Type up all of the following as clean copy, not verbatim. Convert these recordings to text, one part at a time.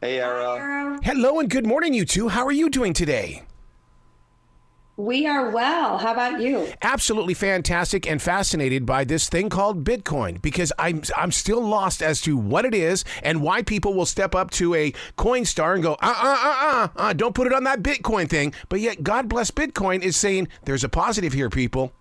Hey, Arrow. Hello and good morning, you two. How are you doing today? We are well. How about you? Absolutely fantastic and fascinated by this thing called Bitcoin, because I'm still lost as to what it is and why people will step up to a coin star and go, don't put it on that Bitcoin thing. But yet God bless Bitcoin is saying there's a positive here, people.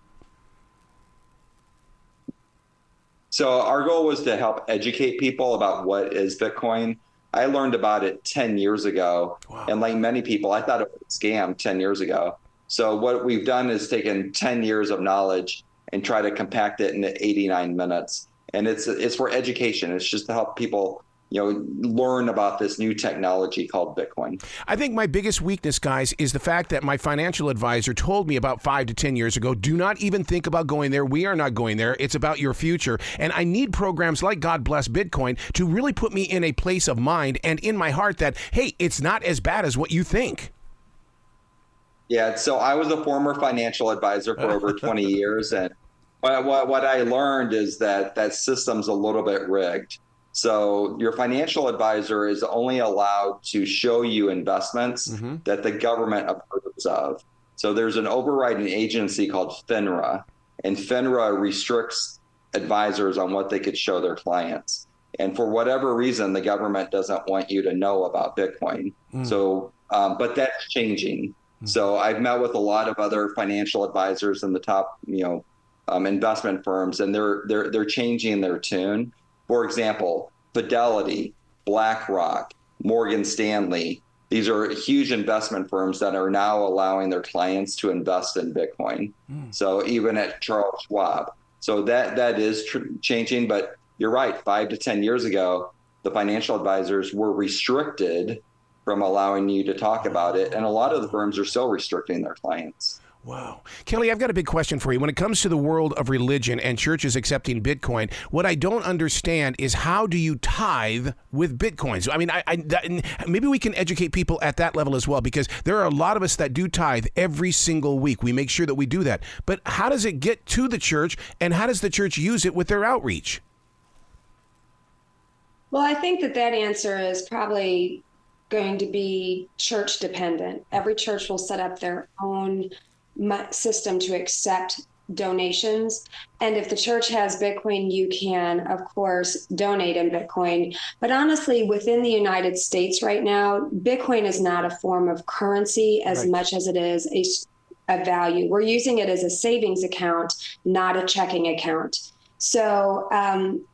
So our goal was to help educate people about what is Bitcoin. I learned about it 10 years ago. Wow. And like many people, I thought it was a scam 10 years ago. So what we've done is taken 10 years of knowledge and try to compact it into 89 minutes. And it's for education. It's just to help people, learn about this new technology called Bitcoin. I think my biggest weakness, guys, is the fact that my financial advisor told me about 5 to 10 years ago, do not even think about going there. We are not going there. It's about your future. And I need programs like God Bless Bitcoin to really put me in a place of mind and in my heart that, hey, it's not as bad as what you think. Yeah, so I was a former financial advisor for over 20 years. And what I learned is that system's a little bit rigged. So your financial advisor is only allowed to show you investments that the government approves of. So there's an overriding agency called FINRA, and FINRA restricts advisors on what they could show their clients. And for whatever reason, the government doesn't want you to know about Bitcoin. So, but that's changing. So I've met with a lot of other financial advisors in the top, investment firms, and they're changing their tune. For example, Fidelity, BlackRock, Morgan Stanley. These are huge investment firms that are now allowing their clients to invest in Bitcoin. So even at Charles Schwab. So that is changing. But you're right. 5 to 10 years ago, the financial advisors were restricted from allowing you to talk about it. And a lot of the firms are still restricting their clients. Wow. Kelly, I've got a big question for you. When it comes to the world of religion and churches accepting Bitcoin, what I don't understand is how do you tithe with Bitcoin? So, I mean, maybe we can educate people at that level as well, because there are a lot of us that do tithe every single week. We make sure that we do that. But how does it get to the church, and how does the church use it with their outreach? Well, I think that answer is probably going to be church dependent. Every church will set up their own system to accept donations. And if the church has Bitcoin, you can, of course, donate in Bitcoin. But honestly, within the United States right now, Bitcoin is not a form of currency as much as it is a value. We're using it as a savings account, not a checking account. So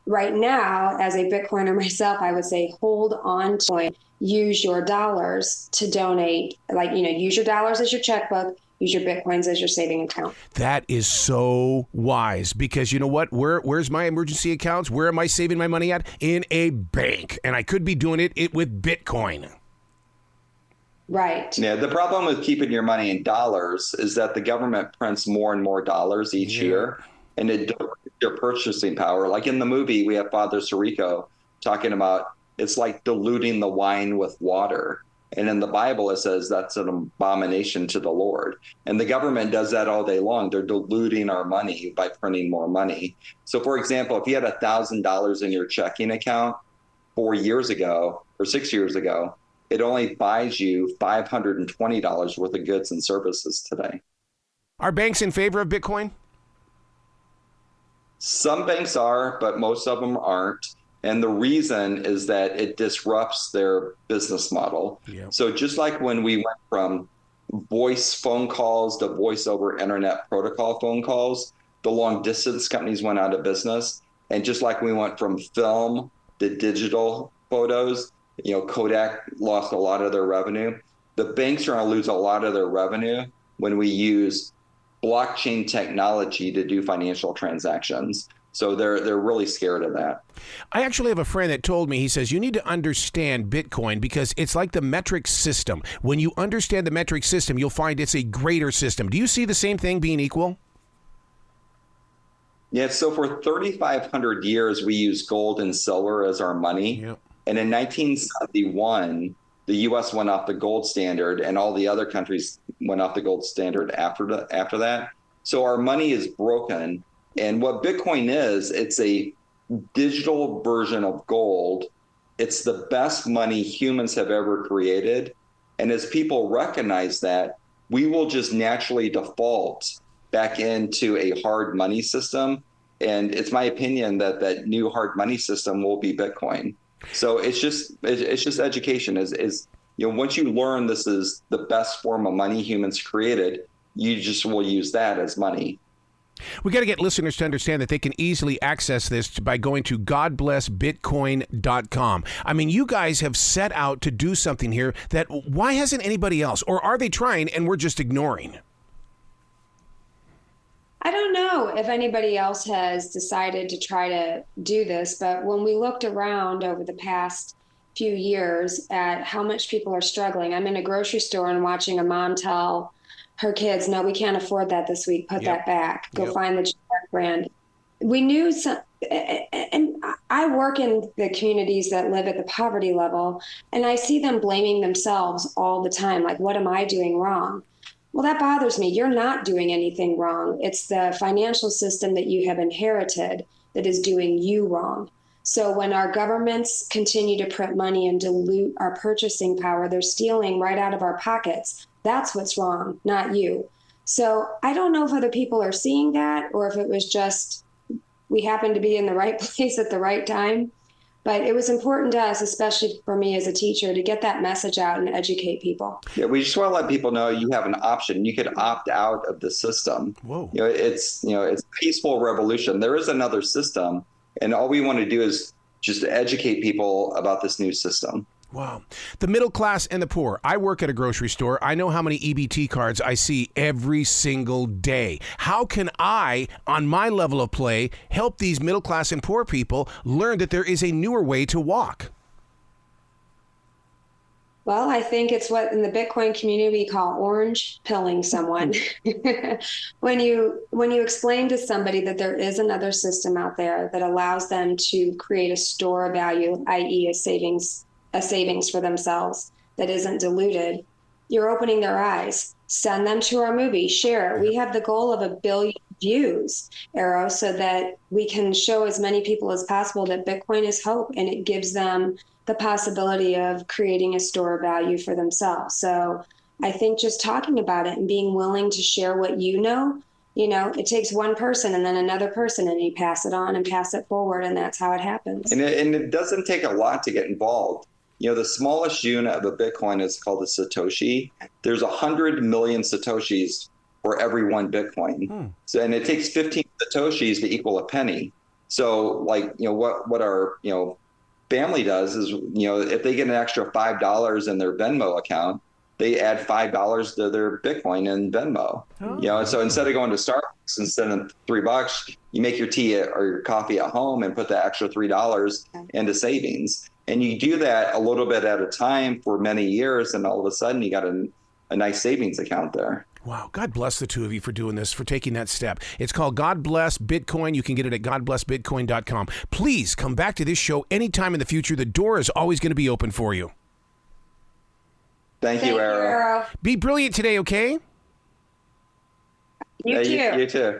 right now, as a Bitcoiner myself, I would say hold on to it. Use your dollars to donate, use your dollars as your checkbook, use your Bitcoins as your saving account. That is so wise, because you know what? Where's my emergency accounts? Where am I saving my money at? In a bank. And I could be doing it with Bitcoin. Right. Yeah, the problem with keeping your money in dollars is that the government prints more and more dollars each year, and it dilutes your purchasing power. Like in the movie, we have Father Sirico talking about it's like diluting the wine with water. And in the Bible, it says that's an abomination to the Lord. And the government does that all day long. They're diluting our money by printing more money. So, for example, if you had $1,000 in your checking account 4 years ago or 6 years ago, it only buys you $520 worth of goods and services today. Are banks in favor of Bitcoin? Some banks are, but most of them aren't. And the reason is that it disrupts their business model. Yep. So just like when we went from voice phone calls to voice over internet protocol phone calls, the long distance companies went out of business. And just like we went from film to digital photos, Kodak lost a lot of their revenue. The banks are going to lose a lot of their revenue when we use blockchain technology to do financial transactions. So they're really scared of that. I actually have a friend that told me, he says, you need to understand Bitcoin because it's like the metric system. When you understand the metric system, you'll find it's a greater system. Do you see the same thing being equal? Yeah, so for 3,500 years, we used gold and silver as our money. Yep. And in 1971, the U.S. went off the gold standard and all the other countries went off the gold standard after that. So our money is broken. And what Bitcoin is, it's a digital version of gold It's the best money humans have ever created. And as people recognize that, we will just naturally default back into a hard money system. And it's my opinion that that new hard money system will be Bitcoin. So it's just education is once you learn this is the best form of money humans created, you just will use that as money. We got to get listeners to understand that they can easily access this by going to godblessbitcoin.com. I mean, you guys have set out to do something here that why hasn't anybody else? Or are they trying and we're just ignoring? I don't know if anybody else has decided to try to do this, but when we looked around over the past few years at how much people are struggling, I'm in a grocery store and watching a mom tell her kids, no, we can't afford that this week. Put that back. Go find the generic brand. We knew some, and I work in the communities that live at the poverty level, and I see them blaming themselves all the time. Like, what am I doing wrong? Well, that bothers me. You're not doing anything wrong. It's the financial system that you have inherited that is doing you wrong. So when our governments continue to print money and dilute our purchasing power, they're stealing right out of our pockets. That's what's wrong, not you. So I don't know if other people are seeing that or if it was just we happened to be in the right place at the right time. But it was important to us, especially for me as a teacher, to get that message out and educate people. Yeah, we just want to let people know you have an option. You could opt out of the system. Whoa. It's a peaceful revolution. There is another system, and all we want to do is just educate people about this new system. Wow. The middle class and the poor. I work at a grocery store. I know how many EBT cards I see every single day. How can I, on my level of play, help these middle class and poor people learn that there is a newer way to walk? Well, I think it's what in the Bitcoin community we call orange pilling someone. When you explain to somebody that there is another system out there that allows them to create a store of value, i.e. a savings for themselves that isn't diluted, you're opening their eyes. Send them to our movie, share it. We have the goal of 1 billion views, Arrow, so that we can show as many people as possible that Bitcoin is hope, and it gives them the possibility of creating a store of value for themselves. So I think just talking about it and being willing to share what it takes one person and then another person, and you pass it on and pass it forward, and that's how it happens. And it doesn't take a lot to get involved. The smallest unit of a Bitcoin is called a Satoshi. There's 100 million Satoshis for every one Bitcoin. So, and it takes 15 Satoshis to equal a penny. So what our, family does is, if they get an extra $5 in their Venmo account, they add $5 to their Bitcoin in Venmo. So instead of going to Starbucks and spending $3, you make your tea or your coffee at home and put the extra $3 into savings. And you do that a little bit at a time for many years, and all of a sudden you got a nice savings account there. Wow. God bless the two of you for doing this, for taking that step. It's called God Bless Bitcoin. You can get it at godblessbitcoin.com. Please come back to this show anytime in the future. The door is always going to be open for you. Thank you, Arrow. Be brilliant today, okay? You too. You too.